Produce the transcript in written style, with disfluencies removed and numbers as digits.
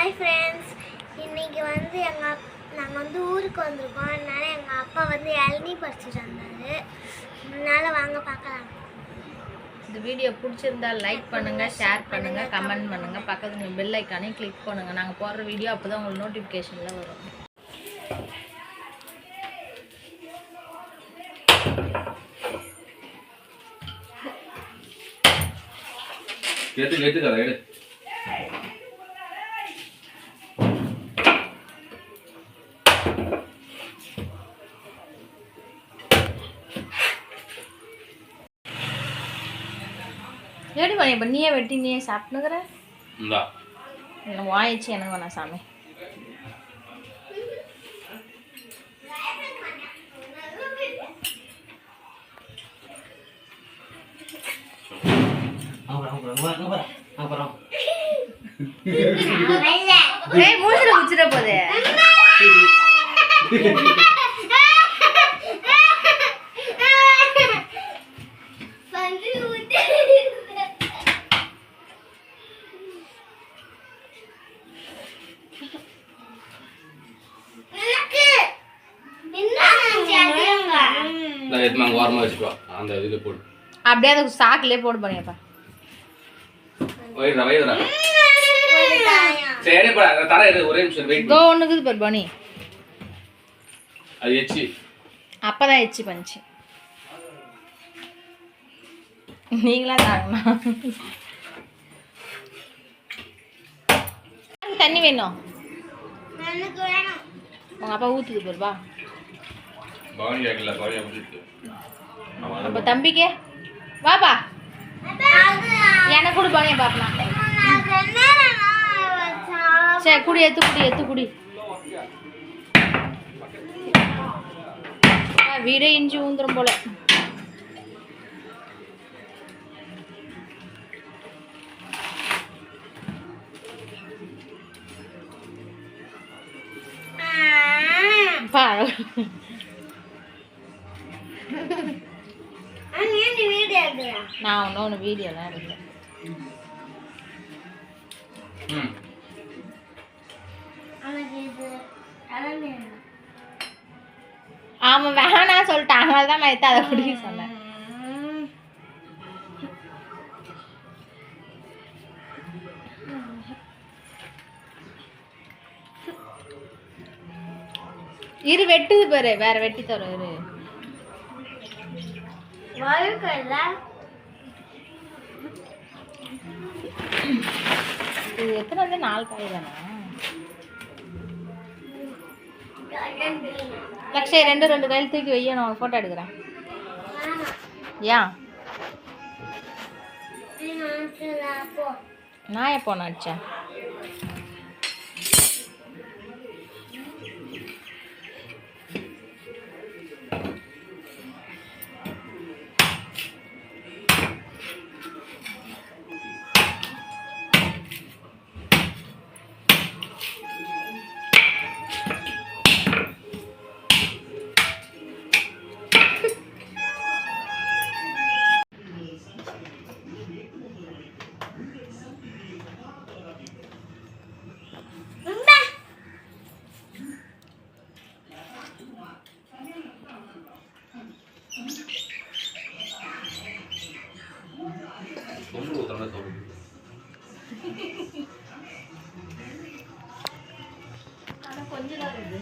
Hi friends, இன்னைக்கு நாங்கள் ஊருக்கு வந்திருக்கோம். அதனால எங்கள் அப்பா இளநீ பறிச்சுட்டு வந்தாரு. அதனால வாங்க பார்க்கலாம். இந்த வீடியோ பிடிச்சிருந்தா லைக் பண்ணுங்க, ஷேர் பண்ணுங்க, கமெண்ட் பண்ணுங்க, பக்கத்துல பெல் ஐக்கானே கிளிக் பண்ணுங்க. நாங்கள் போடுற வீடியோ அப்போ தான் உங்களுக்கு நோட்டிஃபிகேஷனில் வரும். எப்படி பண்ணி இப்போ நீயே வெட்டி நீயே சாப்பிட்டுக்கிற வாயிச்சு எனக்கு வேணாம் சாமி. மூஞ்சில குச்சிட போதே அப்படியே அந்த சாக்கிலே போடு பண்ணியப்பா. அப்பதான் எச்சி பண்ணிச்சு. நீங்களா தாங்கண்ணா தண்ணி வேணும். உங்க அப்பா ஊத்துக்கு போருப்பா. அப்ப தம்பிக்கு வாப்பா எனக்கு கூட பானியா பாப்பலாம். சரி குடி, எத்து குடி. வீடே இஞ்சி ஊந்துரும் போல. நான் ஒன்று வீடியோலாம் எடுக்கிறேன். அவன் வேணா சொல்லிட்டான், அதனால தான் நான் அதை குடிக்க சொன்னேன். இரு வெட்டுது பாரு, வேற வெட்டி தரும் இரு. இது எத்தனை வந்து 4 காய் தானே? லக்ஷய் 2 கையில் தூக்கி வைய, நான் ஃபோட்டோ எடுக்கிறேன். ஏன் நான் எப்போ நடிச்சேன்? கொஞ்சம் தான் இருக்குது.